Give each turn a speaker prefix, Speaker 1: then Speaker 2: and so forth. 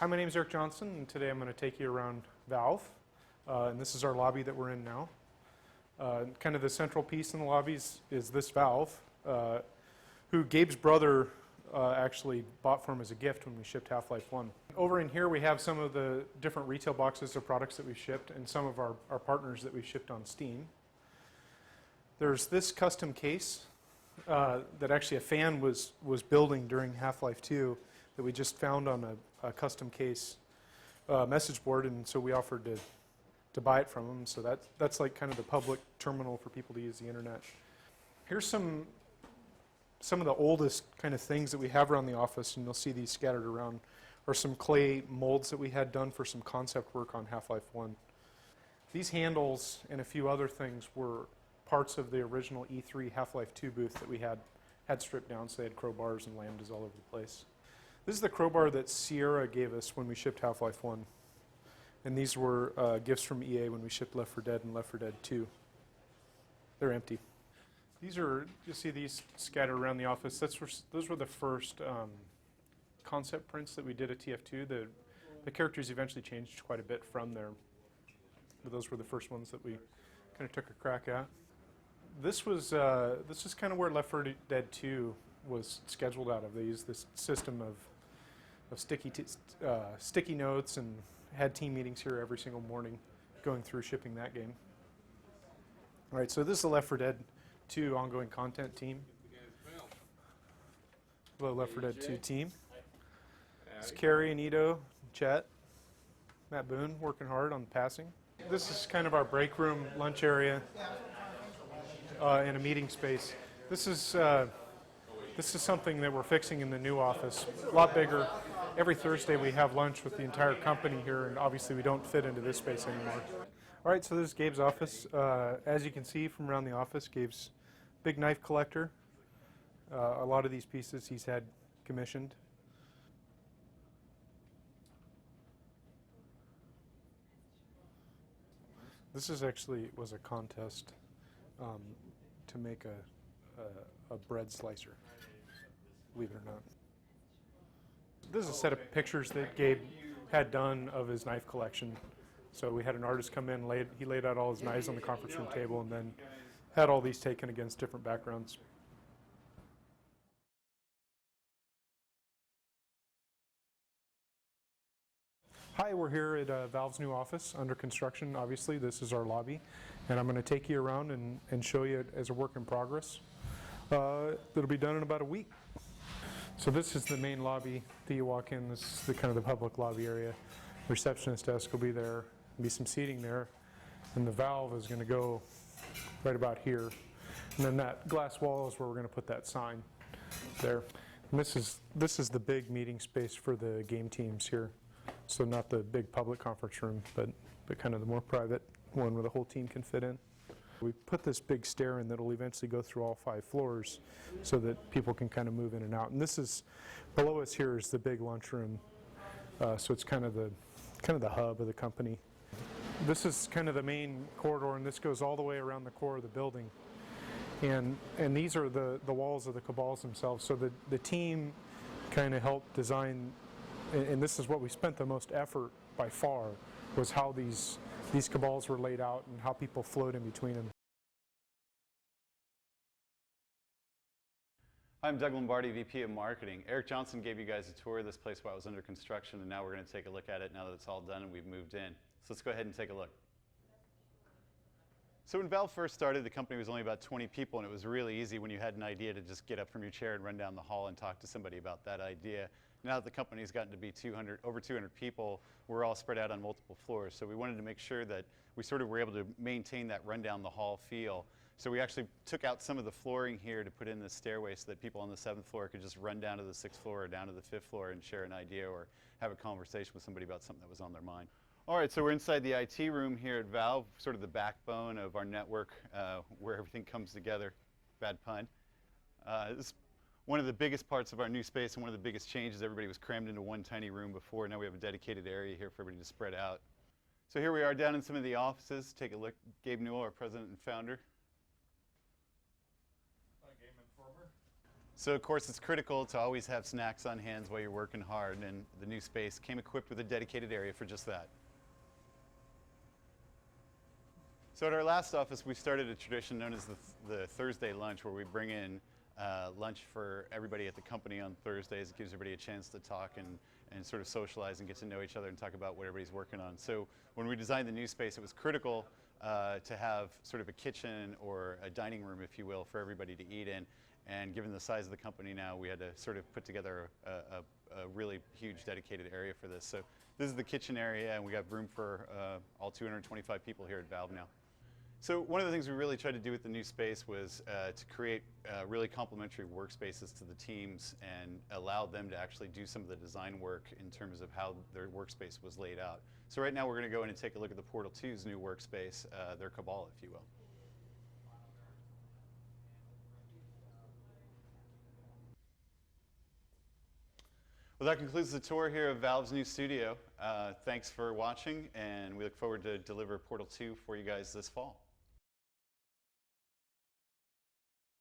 Speaker 1: Hi, my name is Eric Johnson, and today I'm going to take you around Valve. And this is our lobby that we're in now. Kind of the central piece in the lobby is this valve, who Gabe's brother actually bought for him as a gift when we shipped Half-Life 1. Over in here we have some of the different retail boxes of products that we've shipped and some of our partners that we've shipped on Steam. There's this custom case that actually a fan was building during Half-Life 2 that we just found on a custom case message board, and so we offered to buy it from them. So that's like kind of the public terminal for people to use the internet. Here's some of the oldest kind of things that we have around the office, and you'll see these scattered around, are some clay molds that we had done for some concept work on Half-Life 1. These handles and a few other things were parts of the original E3 Half-Life 2 booth that we had stripped down, so they had crowbars and lambdas all over the place. This is the crowbar that Sierra gave us when we shipped Half-Life 1. And these were gifts from EA when we shipped Left 4 Dead and Left 4 Dead 2. They're empty. These are, you see these scattered around the office. Those were the first concept prints that we did at TF2. The characters eventually changed quite a bit from there. But those were the first ones that we kind of took a crack at. This was kind of where Left 4 Dead 2 was scheduled out of. They used this system of sticky notes and had team meetings here every single morning going through shipping that game. All right, so this is the Left 4 Dead 2 ongoing content team. Hello, Left 4 Dead 2 team. It's Carrie and Ito, Chet, Matt Boone working hard on passing. This is kind of our break room, lunch area, and a meeting space. This is something that we're fixing in the new office, a lot bigger. Every Thursday we have lunch with the entire company here, and obviously we don't fit into this space anymore. All right, so this is Gabe's office. As you can see from around the office, Gabe's big knife collector. A lot of these pieces he's had commissioned. This is actually was a contest to make a bread slicer, believe it or not. This is a set of pictures that Gabe had done of his knife collection. So we had an artist come in, he laid out all his knives on the conference room table, and then had all these taken against different backgrounds. Hi, we're here at Valve's new office under construction. Obviously, this is our lobby, and I'm going to take you around and show you it as a work in progress. It'll be done in about a week. So this is the main lobby that you walk in. This is the kind of the public lobby area. Receptionist desk will be there. There'll be some seating there, and the valve is going to go right about here. And then that glass wall is where we're going to put that sign there. And this is the big meeting space for the game teams here. So not the big public conference room, but kind of the more private one where the whole team can fit in. We put this big stair in that will eventually go through all 5 floors so that people can kind of move in and out. And this is, below us here is the big lunchroom. So it's kind of the hub of the company. This is kind of the main corridor, and this goes all the way around the core of the building. And these are the walls of the cabals themselves. So the team kind of helped design, and this is what we spent the most effort by far, was how these cabals were laid out and how people flowed in between them.
Speaker 2: I'm Doug Lombardi, VP of Marketing. Eric Johnson gave you guys a tour of this place while it was under construction, and now we're going to take a look at it now that it's all done and we've moved in. So let's go ahead and take a look. So when Valve first started, the company was only about 20 people, and it was really easy when you had an idea to just get up from your chair and run down the hall and talk to somebody about that idea. Now that the company's gotten to be over 200 people, we're all spread out on multiple floors. So we wanted to make sure that we sort of were able to maintain that run down the hall feel. So we actually took out some of the flooring here to put in the stairway so that people on the 7th floor could just run down to the 6th floor or down to the 5th floor and share an idea or have a conversation with somebody about something that was on their mind. All right, so we're inside the IT room here at Valve, sort of the backbone of our network where everything comes together. Bad pun. This is one of the biggest parts of our new space and one of the biggest changes. Everybody was crammed into one tiny room before. Now we have a dedicated area here for everybody to spread out. So here we are down in some of the offices. Take a look. Gabe Newell, our president and founder. So of course it's critical to always have snacks on hand while you're working hard, and the new space came equipped with a dedicated area for just that. So at our last office, we started a tradition known as the Thursday lunch, where we bring in lunch for everybody at the company on Thursdays. It gives everybody a chance to talk and sort of socialize and get to know each other and talk about what everybody's working on. So when we designed the new space, it was critical to have sort of a kitchen or a dining room, if you will, for everybody to eat in. And given the size of the company now, we had to sort of put together a really huge dedicated area for this. So this is the kitchen area, and we got room for all 225 people here at Valve now. So one of the things we really tried to do with the new space was to create really complementary workspaces to the teams and allow them to actually do some of the design work in terms of how their workspace was laid out. So right now we're going to go in and take a look at the Portal 2's new workspace, their Cabal, if you will. Well, that concludes the tour here of Valve's new studio. Thanks for watching, and we look forward to deliver Portal 2 for you guys this fall.